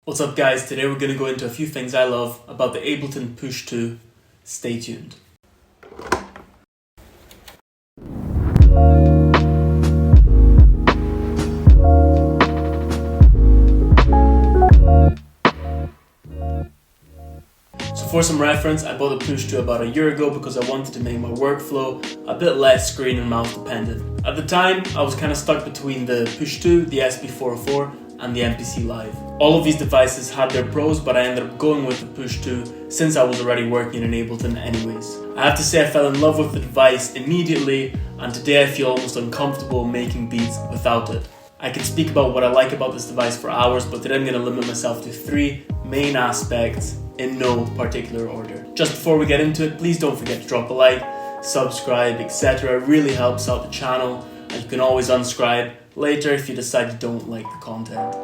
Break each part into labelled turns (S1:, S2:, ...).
S1: What's up guys, today we're going to go into a few things I love about the Ableton Push 2. Stay tuned. So for some reference, I bought the Push 2 about a year ago because I wanted to make my workflow a bit less screen and mouse dependent. At the time, I was kind of stuck between the Push 2, the SP404, and the MPC Live. All of these devices had their pros, but I ended up going with the Push 2 since I was already working in Ableton anyways. I have to say I fell in love with the device immediately, and today I feel almost uncomfortable making beats without it. I can speak about what I like about this device for hours, but today I'm going to limit myself to 3 main aspects in no particular order. Just before we get into it, please don't forget to drop a like, subscribe, etc. It really helps out the channel, and you can always unsubscribe later if you decide you don't like the content.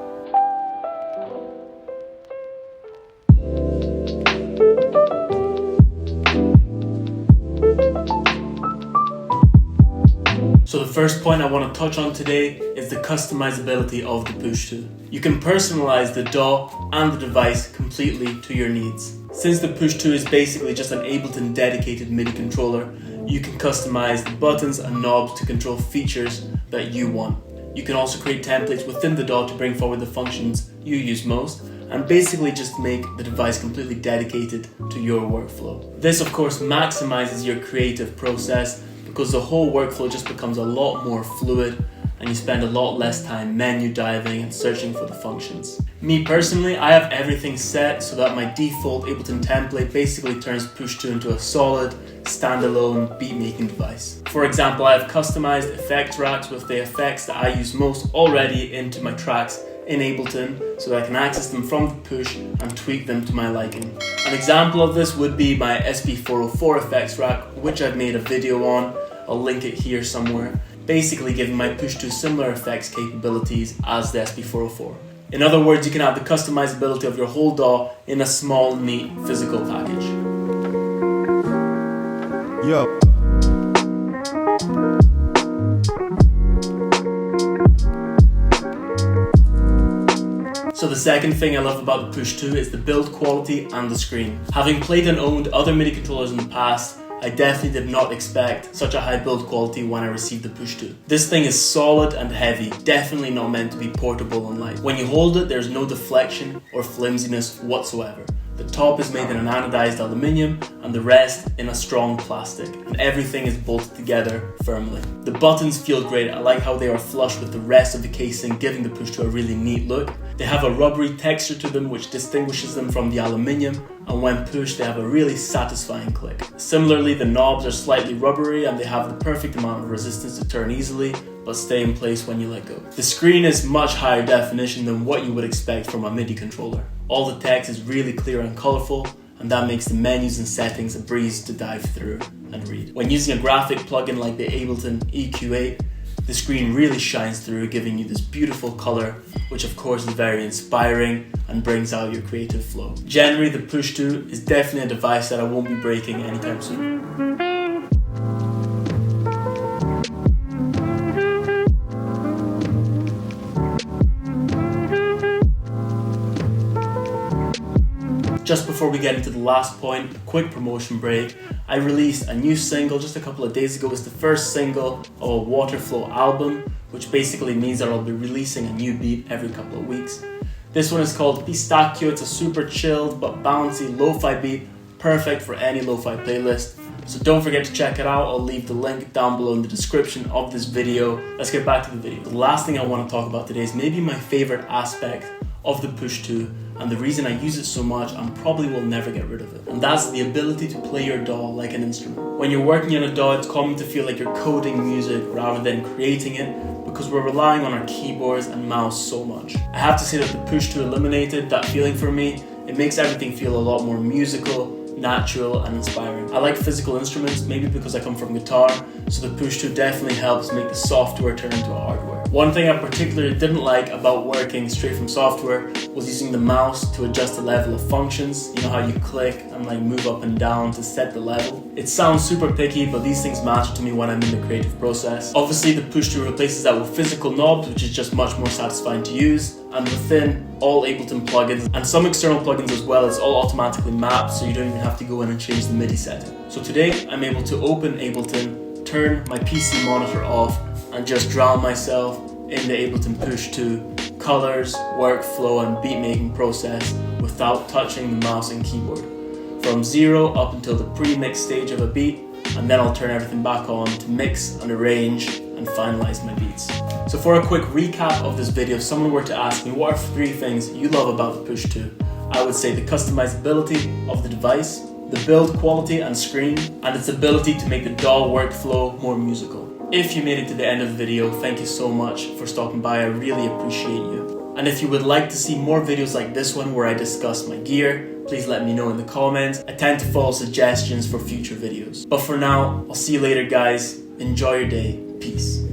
S1: So the first point I want to touch on today is the customizability of the Push 2. You can personalize the DAW and the device completely to your needs. Since the Push 2 is basically just an Ableton dedicated MIDI controller, you can customize the buttons and knobs to control features that you want. You can also create templates within the DAW to bring forward the functions you use most, and basically just make the device completely dedicated to your workflow. This of course maximizes your creative process because the whole workflow just becomes a lot more fluid and you spend a lot less time menu diving and searching for the functions. Me personally, I have everything set so that my default Ableton template basically turns Push 2 into a solid, standalone beat-making device. For example, I have customized effect racks with the effects that I use most already into my tracks in Ableton so that I can access them from the Push and tweak them to my liking. An example of this would be my SP404 effects rack, which I've made a video on. I'll link it here somewhere. Basically giving my Push 2 similar effects capabilities as the SP404. In other words, you can have the customizability of your whole DAW in a small, neat, physical package.
S2: Yo.
S1: So the second thing I love about the Push 2 is the build quality and the screen. Having played and owned other MIDI controllers in the past, I definitely did not expect such a high build quality when I received the Push 2. This thing is solid and heavy, definitely not meant to be portable and light. When you hold it, there's no deflection or flimsiness whatsoever. The top is made in an anodized aluminium and the rest in a strong plastic, and everything is bolted together firmly. The buttons feel great. I like how they are flush with the rest of the casing, giving the Push 2 a really neat look. They have a rubbery texture to them which distinguishes them from the aluminium, and when pushed they have a really satisfying click. Similarly, the knobs are slightly rubbery and they have the perfect amount of resistance to turn easily but stay in place when you let go. The screen is much higher definition than what you would expect from a MIDI controller. All the text is really clear and colorful, and that makes the menus and settings a breeze to dive through and read. When using a graphic plugin like the Ableton EQ8, the screen really shines through, giving you this beautiful color, which of course is very inspiring and brings out your creative flow. Generally, the Push 2 is definitely a device that I won't be breaking anytime soon. Just before we get into the last point, a quick promotion break. I released a new single just a couple of days ago. It's the first single of a Waterflow album, which basically means that I'll be releasing a new beat every couple of weeks. This one is called Pistachio. It's a super chilled but bouncy lo-fi beat, perfect for any lo-fi playlist. So don't forget to check it out. I'll leave the link down below in the description of this video. Let's get back to the video. The last thing I want to talk about today is maybe my favorite aspect of the Push 2, and the reason I use it so much and probably will never get rid of it. And that's the ability to play your DAW like an instrument. When you're working on a DAW, it's common to feel like you're coding music rather than creating it because we're relying on our keyboards and mouse so much. I have to say that the Push 2 eliminated that feeling for me. It makes everything feel a lot more musical, natural and inspiring. I like physical instruments, maybe because I come from guitar, so the Push 2 definitely helps make the software turn into hardware. One thing I particularly didn't like about working straight from software was using the mouse to adjust the level of functions. You know how you click and like move up and down to set the level? It sounds super picky, but these things matter to me when I'm in the creative process. Obviously the push tool replaces that with physical knobs, which is just much more satisfying to use. And within all Ableton plugins and some external plugins as well, it's all automatically mapped, so you don't even have to go in and change the MIDI setting. So today I'm able to open Ableton, turn my PC monitor off, and just drown myself in the Ableton Push 2 colors, workflow and beatmaking process without touching the mouse and keyboard. From 0 up until the pre-mix stage of a beat, and then I'll turn everything back on to mix and arrange and finalize my beats. So for a quick recap of this video, if someone were to ask me what are 3 things you love about the Push 2, I would say the customizability of the device, the build quality and screen, and its ability to make the DAW workflow more musical. If you made it to the end of the video, thank you so much for stopping by, I really appreciate you. And if you would like to see more videos like this one where I discuss my gear, please let me know in the comments. I tend to follow suggestions for future videos. But for now, I'll see you later guys. Enjoy your day. Peace.